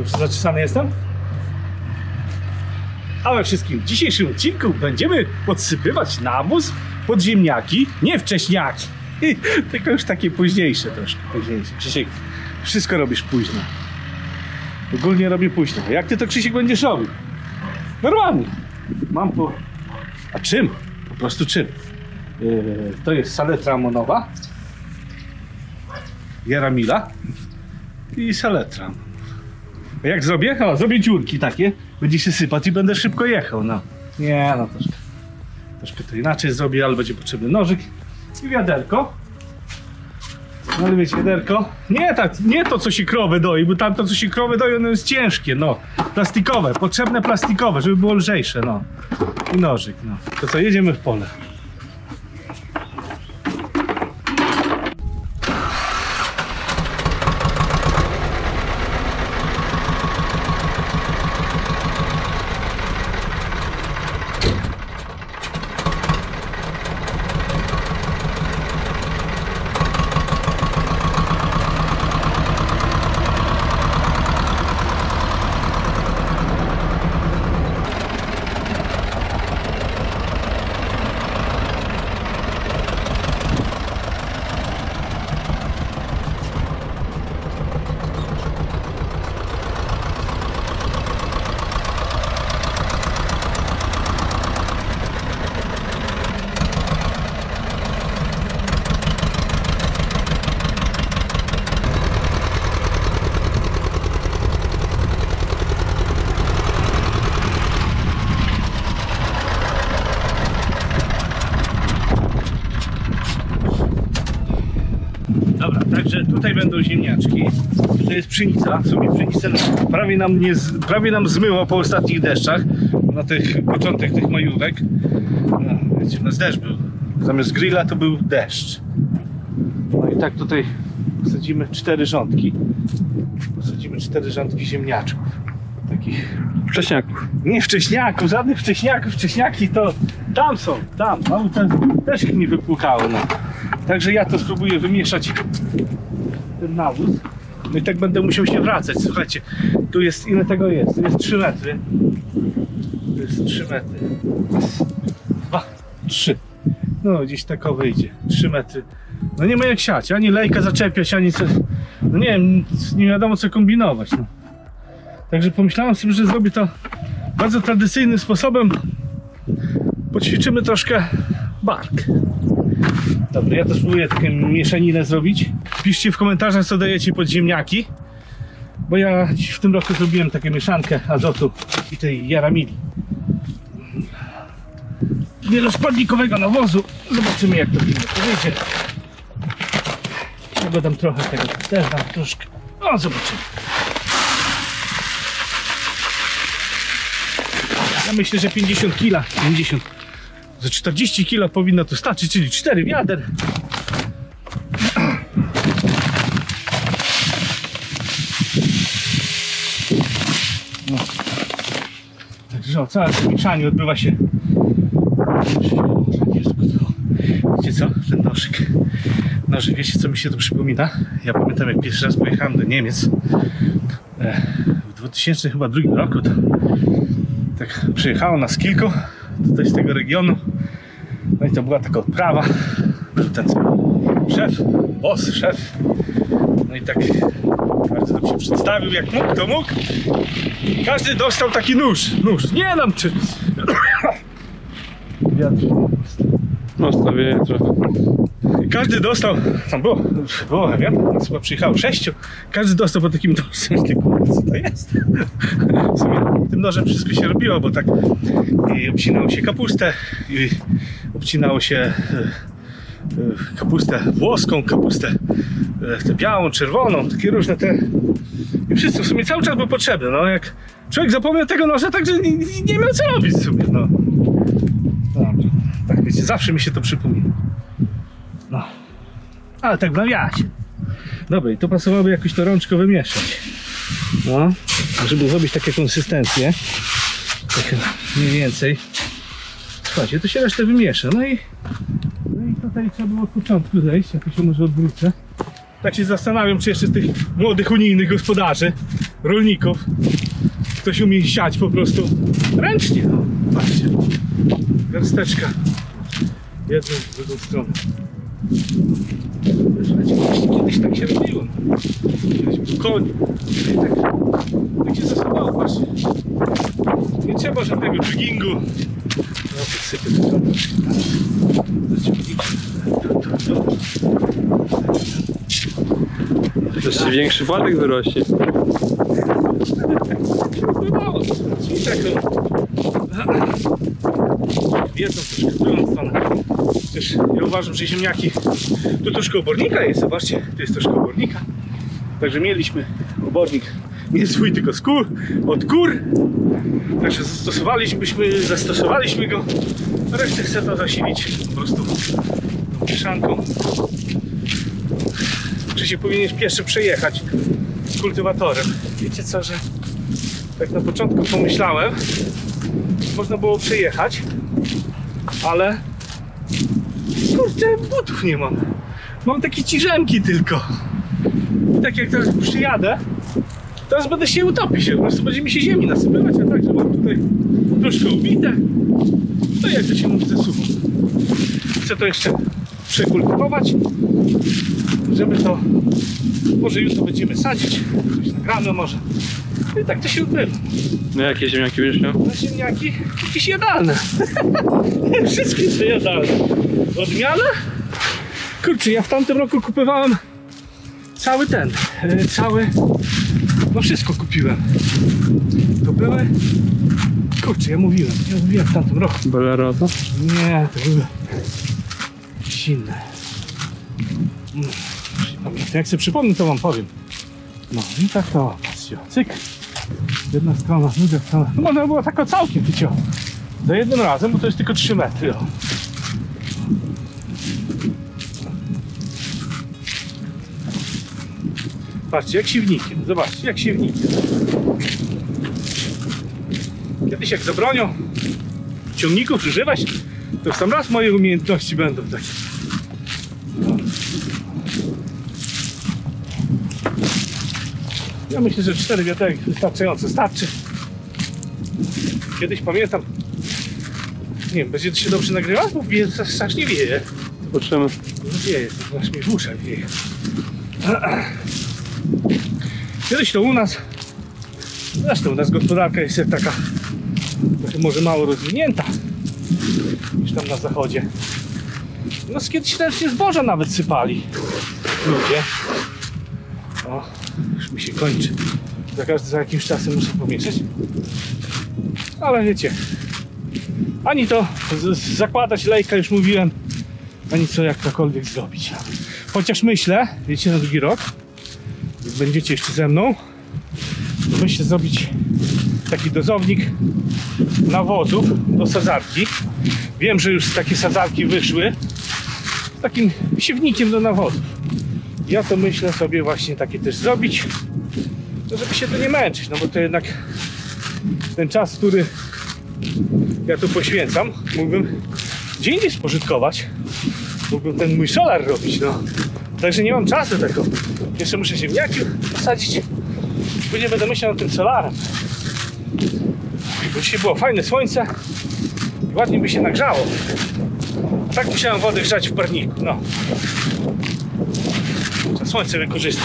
Dobrze zaczesany jestem? A we wszystkim w dzisiejszym odcinku będziemy podsypywać nawóz pod ziemniaki, nie wcześniaki, tylko już takie późniejsze troszkę, późniejsze. Krzysiek, wszystko robisz późno. Ogólnie robię późno. Jak ty to, Krzysiek, będziesz robił? Normalnie. Mam po... A czym? Po prostu czym? To jest saletra amonowa, Jaramila i saletra. A jak zrobię? O, zrobię dziurki takie, będzie się sypać i będę szybko jechał, no. Nie, no troszkę to inaczej zrobię, ale będzie potrzebny nożyk i wiaderko. No ale wiecie, wiaderko, nie to, co się krowę doi, bo tamto, co się krowę doi, ono jest ciężkie, no. Plastikowe, potrzebne plastikowe, żeby było lżejsze, no. I nożyk, no. To co, jedziemy w pole. Dobra, także tutaj będą ziemniaczki. To jest pszenica. W sumie pszenicę prawie nam zmyło po ostatnich deszczach. Na tych początek tych majówek. No, wiecie, u nas deszcz był. Zamiast grilla to był deszcz. No i tak tutaj posadzimy 4 rządki. Posadzimy 4 rządki ziemniaczków. Takich wcześniaków. Nie wcześniaków, żadnych wcześniaków. Wcześniaki to tam są, tam. No, też ich nie wypłukało. No. Także ja to spróbuję wymieszać ten nawóz. No i tak będę musiał się wracać. Słuchajcie, tu jest, ile tego jest? To jest 3 metry. To jest 3 metry. 2, 3. No gdzieś tako wyjdzie. 3 metry. No nie ma jak siać, ani lejka zaczepiać, ani co. No nie wiem, nie wiadomo co kombinować. No. Także pomyślałem sobie, że zrobię to bardzo tradycyjnym sposobem. Poćwiczymy troszkę bark. Dobra, ja to spróbuję taką mieszaninę zrobić. Piszcie w komentarzach, co dajecie pod ziemniaki, bo ja w tym roku zrobiłem taką mieszankę azotu i tej jaramili. Wieloskładnikowego nawozu. Zobaczymy, jak to wyjdzie. Ja go dam trochę tego, też dam troszkę. O, zobaczymy. Ja myślę, że 50 kg, 50, za 40 kg powinno to starczyć, czyli 4 wiader. No. Także o, całe to mieszanie odbywa się. Wiecie co? Ten nożyk, wiecie co mi się to przypomina? Ja pamiętam, jak pierwszy raz pojechałem do Niemiec w 2002 roku. To tak przyjechało nas kilku tutaj z tego regionu. No i to była taka odprawa. Ten szef, szef. No i tak bardzo nam się przedstawił, jak mógł, to mógł. Każdy dostał taki nóż. Nie nam czy... Wiatr. Mocno wieje trochę. Każdy dostał, tam było, wiem, nas chyba przyjechało 6. Każdy dostał po takim nożem. Co to jest? W sumie tym nożem wszystko się robiło, bo tak i obcinało się kapustę, i obcinało się kapustę włoską, kapustę tę białą, czerwoną, takie różne te. I wszystko w sumie cały czas było potrzebne. No, jak człowiek zapomniał tego noża, także nie miał co robić w sumie. No. Dobra, tak wiecie, zawsze mi się to przypomina. No, ale tak w nawiasie. Dobra, i to pasowałoby jakoś to rączko wymieszać. No, żeby zrobić takie konsystencje. Tak mniej więcej. Słuchajcie, to się resztę wymiesza. No i tutaj trzeba było od początku zejść, jakoś się może odwrócę. Tak się zastanawiam, czy jeszcze z tych młodych unijnych gospodarzy rolników. Ktoś umie siać po prostu ręcznie. No, patrzcie. Garsteczka. Jedną, drugą stronę. Kiedyś tak się robiło. Kiedyś był koń. Tak się zasadzało, patrzcie. Nie trzeba żadnego joggingu. No, podsypię to. To ci większy Władek wyrośnie. Pływało. I tak wiedzą troszkę w drugą stronę. Przecież ja uważam, że ziemniaki tu troszkę obornika jest, zobaczcie, tu jest troszkę obornika. Także mieliśmy obornik nie swój, tylko z kur, od kur. Także zastosowaliśmy go. A resztę chcę to zasilić po prostu mieszanką. Czy się powinieneś pierwszy przejechać z kultywatorem. Wiecie co, że tak na początku pomyślałem, można było przejechać, ale kurczę, butów nie mam. Mam takie ciżemki tylko. I tak jak teraz przyjadę, teraz będę się utopić. Po prostu będzie mi się ziemi nasypywać, a tak, że mam tutaj troszkę ubite. To jak to się mówi, zesuwam. Chcę to jeszcze przekultywować, żeby to, może jutro będziemy sadzić, coś nagramy może. I tak to się odbywa. No jakie ziemniaki będziesz miał? Na ziemniaki jakieś jadalne. Wszystkie są jadalne. Odmiana? Kurczę, ja w tamtym roku kupowałem no wszystko kupiłem. To były, kurczę, ja mówiłem w tamtym roku. Bolero to? Nie, to były jakieś inne. Nie pamiętam. Jak sobie przypomnę, to wam powiem. No i tak to, patrzcie, cyk. Jedna strona, druga strona. No można było tak całkiem, wiecie, za jednym razem, bo to jest tylko 3 metry. O. Patrzcie, jak siewnikiem. Zobaczcie, jak siewnikiem. Kiedyś jak zabronią ciągników używać, to w sam raz moje umiejętności będą takie. No. Ja myślę, że 4 wiaterki wystarczająco starczy. Kiedyś pamiętam, nie wiem, będzie to się dobrze nagrywać, bo strasznie wieje. Zobaczymy. No wieje, to aż mi w uszach wieje. Kiedyś to u nas, zresztą u nas gospodarka jest taka trochę może mało rozwinięta niż tam na zachodzie. No kiedyś też się zboża nawet sypali ludzie. O, już mi się kończy. Za jakimś czasem muszę pomieszać. Ale wiecie, ani to zakładać lejka, już mówiłem, ani co jakkolwiek zrobić. Chociaż myślę, wiecie, na drugi rok, jak będziecie jeszcze ze mną, to myślę zrobić taki dozownik nawozów do sadzarki. Wiem, że już takie sadzarki wyszły z takim siewnikiem do nawozów. Ja to myślę sobie właśnie takie też zrobić, żeby się to nie męczyć, no bo to jednak ten czas, który ja tu poświęcam, mógłbym gdzie indziej spożytkować. Mógłbym ten mój solar robić, no. Także nie mam czasu tego. Jeszcze muszę ziemniaki posadzić, później będę myślał nad tym solarem. Bo dzisiaj było fajne słońce i ładnie by się nagrzało. A tak musiałem wodę grzać w parniku, no. Trzeba słońce wykorzystać.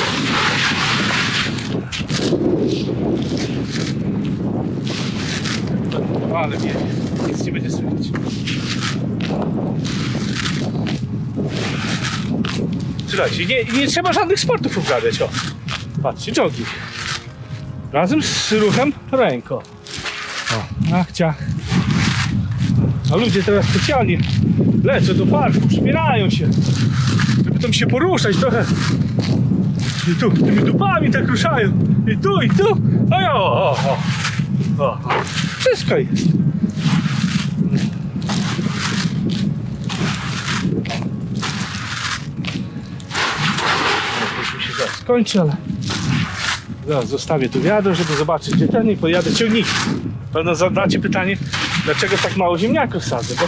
No, ale nie, nic nie będzie słychać. Słuchajcie, nie trzeba żadnych sportów uprawiać, o. Patrzcie, jogging. Razem z ruchem ręką. O, ach, ciach. A ludzie teraz specjalnie lecą do parku, przybierają się, żeby tam się poruszać trochę. I tu, tymi dupami tak ruszają. I tu, i tu. O. Wszystko jest. Już mi się zaraz skończy, ale zaraz zostawię tu wiadro, żeby zobaczyć gdzie ten i pojadę ciągnik. Pewno zadacie pytanie, dlaczego tak mało ziemniaków sadzę, bo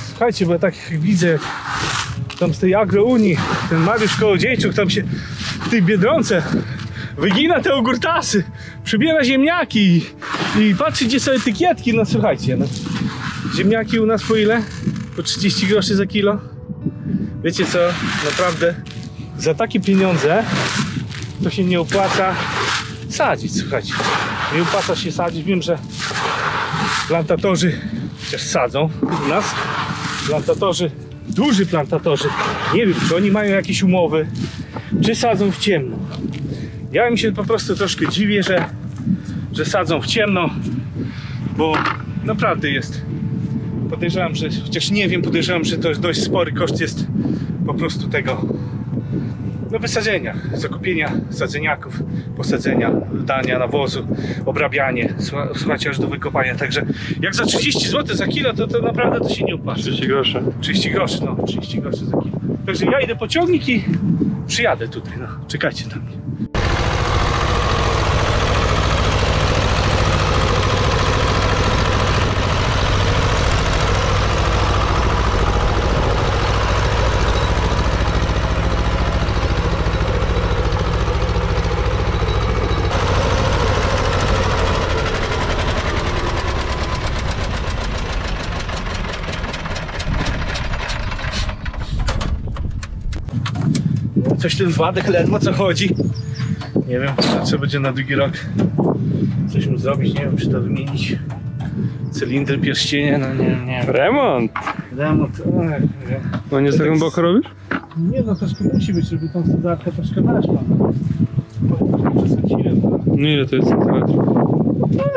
słuchajcie, bo ja tak widzę, jak tam z tej Agrounii, ten Mariusz Kołodziejczuk tam się w tej Biedronce wygina te ogórtasy przybiera ziemniaki i patrzy, gdzie są etykietki. No słuchajcie, no. Ziemniaki u nas po ile? Po 30 groszy za kilo. Wiecie co? Naprawdę za takie pieniądze to się nie opłaca sadzić, słuchajcie. Nie opłaca się sadzić. Wiem, że plantatorzy też sadzą u nas. Plantatorzy, duży plantatorzy. Nie wiem, czy oni mają jakieś umowy, czy sadzą w ciemno. Ja im się po prostu troszkę dziwię, że sadzą w ciemno, bo naprawdę jest. Podejrzewam, że, chociaż nie wiem, podejrzewam, że to jest dość spory koszt jest po prostu tego, no wysadzenia, zakupienia sadzeniaków, posadzenia, dania nawozu, obrabianie, słuchajcie, aż do wykopania. Także jak za 30 zł za kilo, to naprawdę to się nie opłaca. 30 groszy. 30 groszy, no, 30 groszy za kilo. Także ja idę po ciągnik i przyjadę tutaj, no, czekajcie na mnie. Coś ten Władek ledwo co chodzi. Nie wiem, co będzie na drugi rok. Coś mu zrobić, nie wiem, czy to wymienić. Cylindry, pierścienie, no nie. Remont! Remont, nie wiem. No nie tak głęboko robisz? Nie no, troszkę musi być, żeby tą standardkę troszkę weszła. Przesadziłem. No ile to jest centymetrów?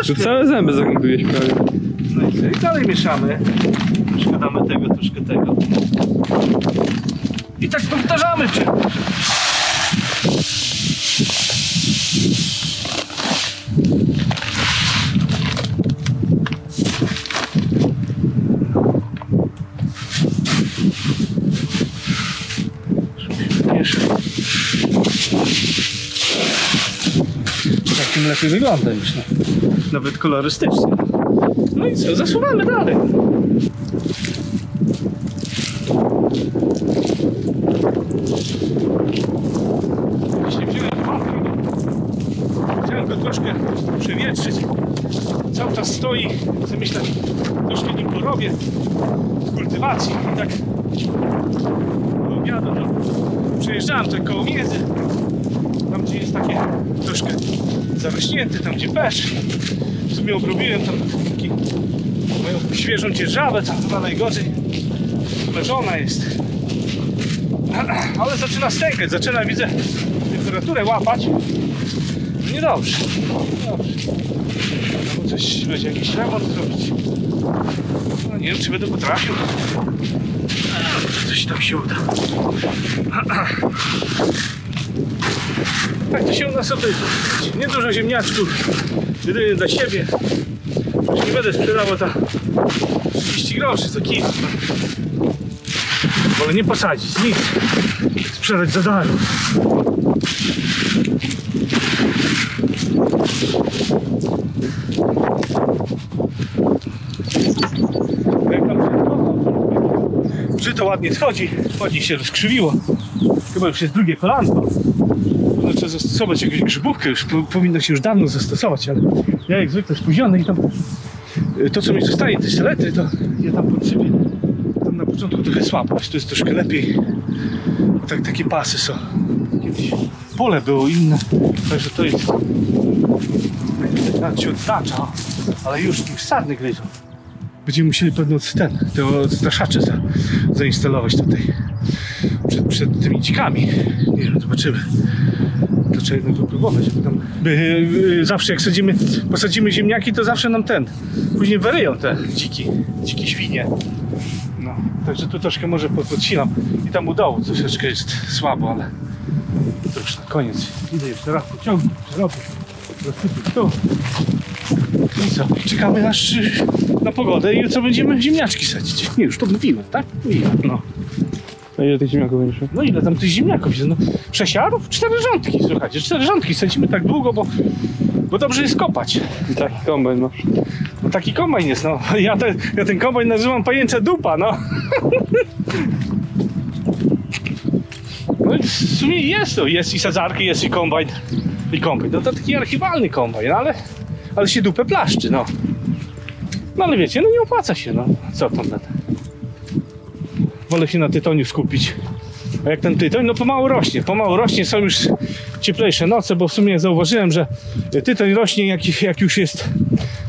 Tu całe zęby zaglądujesz prawie. No i co? I dalej mieszamy. Troszkę damy tego, troszkę tego. I tak powtarzamy. Takim lepiej wygląda już, no. Nawet kolorystycznie. No i co, zasuwamy dalej. Jeśli wziąłem chłopki, chciałem go troszkę przewietrzyć. Cały czas stoi, co myślę, troszkę nim porobię z kultywacji i tak do obiadu, no. Przejeżdżałem tak koło między, tam gdzie jest takie troszkę zarośnięte, tam gdzie pesz. W sumie obrobiłem tam taki, moją świeżą dzierżawę, tam chyba najgorzej leżona jest. Ale zaczyna stękać, zaczyna, widzę, temperaturę łapać. Niedobrze. Niedobrze. No coś, będzie jakiś remont zrobić. No nie wiem, czy będę potrafił. Może coś tam się uda. Tak to się u nas odbywa. Niedużo ziemniaczków, jedynie dla siebie. Już nie będę sprzedawał za 30 groszy za kilo. Wolę nie posadzić, nic. Sprzedać za darmo. Żyto ładnie schodzi, ładnie się rozkrzywiło. Chyba już jest drugie kolanko. Trzeba zastosować jakąś grzybówkę, już powinno się już dawno zastosować, ale ja jak zwykle spóźniony i tam to co mi zostaje, te sztyletry, to ja tam podsypię. Tam na początku trochę słabo, to jest troszkę lepiej. Tak, takie pasy są. Kiedyś pole było inne, także to jest się oddacza, ale już sadny gryzą. Będziemy musieli pewno te odstraszacze zainstalować tutaj przed tymi dzikami. Nie wiem, zobaczymy. To trzeba jednak popróbować, żeby tam zawsze jak posadzimy ziemniaki, to zawsze nam później wyryją te dzikie świnie. No, także tu troszkę może podsilam. I tam u dołu troszeczkę jest słabo, ale to już na koniec. Idę jeszcze raz pociągnąć, przerobię, rozsypię tu. I co? Czekamy na pogodę i jutro będziemy ziemniaczki sadzić. Nie, już to mówiłem, tak? Mówiłem, no. A ile tych ziemniaków będziesz? No ile tam tych ziemniaków jest? No, 6 siarów? 4 rządki, słuchajcie, 4 rządki sadzimy tak długo, bo dobrze jest kopać. I taki kombajn masz. No taki kombajn jest, no. Ja ten kombajn nazywam pajęcza dupa, no. No i w sumie jest i sadzarki, jest i kombajn. i kombajn. No to taki archiwalny kombajn, ale się dupę plaszczy, no. No ale wiecie, no nie opłaca się, no. Co tam będę? Wolę się na tytoniu skupić. A jak ten tytoń, no pomału rośnie, są już cieplejsze noce, bo w sumie zauważyłem, że tytoń rośnie jak już jest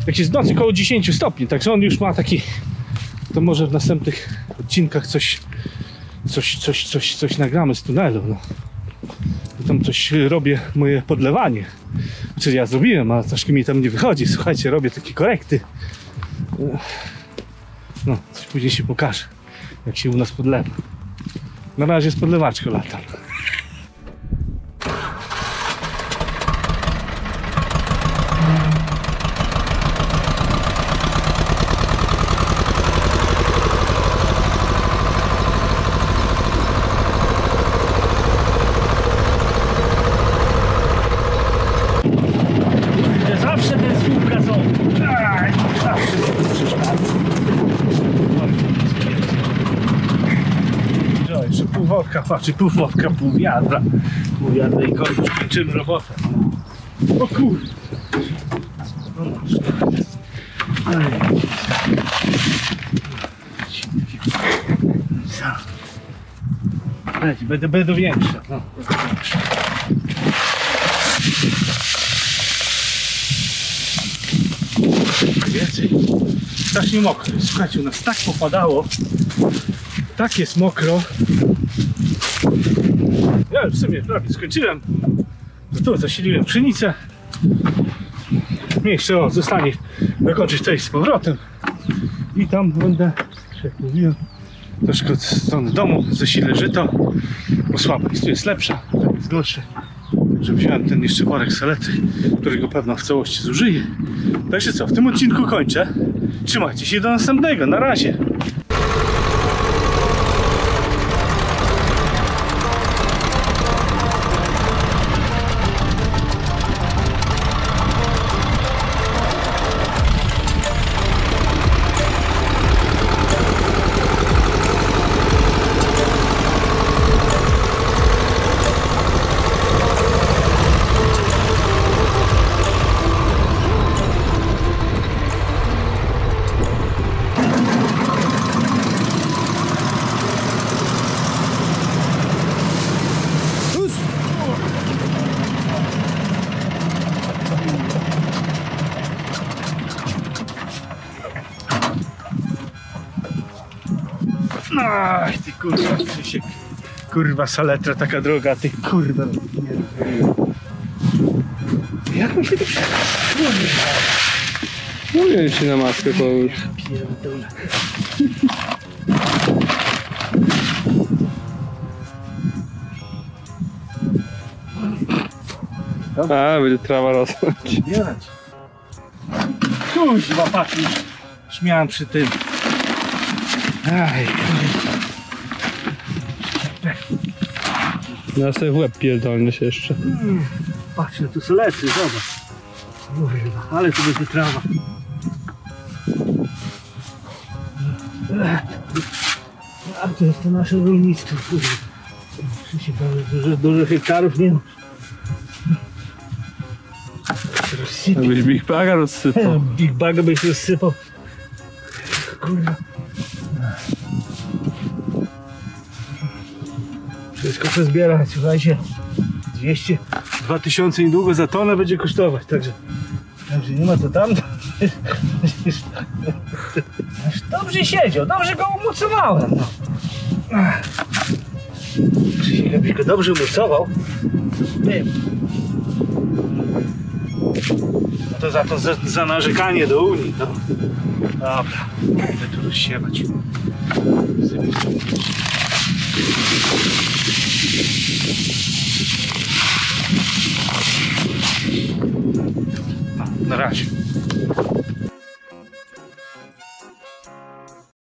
w nocy około 10 stopni, także on już ma taki, to może w następnych odcinkach coś nagramy z tunelu, no. Tam coś robię, moje podlewanie, znaczy ja zrobiłem, a troszkę mi tam nie wychodzi, słuchajcie, robię takie korekty, no, coś później się pokaże, jak się u nas podlewa. Na razie z podlewaczką latam. Zawsze ten słup gazowy. Zawsze mnie to przeszkadza. Jeszcze pół wodka, patrzcie, pół wodka, pół wiadra i kończymy robotę. O kurde. Będą większe. No. Więcej. Strasznie mokro. Słuchajcie, u nas tak popadało. Tak jest mokro. Ja już w sumie prawie skończyłem. Tu zasiliłem pszenicę. Jeszcze zostanie dokończyć tutaj z powrotem. I tam będę, jak mówiłem, troszkę od strony domu zasilę żyto. Bo słabo jest, tu jest lepsza, tam jest gorsze. Także wziąłem ten jeszcze worek saletry, którego pewno w całości zużyję. Także co, w tym odcinku kończę. Trzymajcie się, do następnego, na razie. Aj, ty kurwa, Krzysiek. Kurwa, saletra taka droga, ty kurwa. Jak mi się to kurwa. Mówię ci na maskę połóż. A, będzie trawa rosnąć. Zbierać. Kuźwa, patrz, już śmiałem przy tym. Aj, Ja sobie w łeb pierdolny się jeszcze. patrz, no tu są lecy, zobacz. Kurwa, ale tu będzie trawa. A to jest to nasze rolnictwo, kurwa. Krzysiek, dużo hektarów nie ma. Jakbyś Big Baga rozsypał. Big Baga byś rozsypał. Kurwa. Wszystko chcę zbierać, słuchajcie. 2000 niedługo za tonę będzie kosztować, także nie ma co tam. Dobrze siedział, dobrze go umocowałem. No. Jakbyś go dobrze umocował, no to za to za narzekanie do Unii. No. Dobra, będę tu rozsiewać. No, na razie.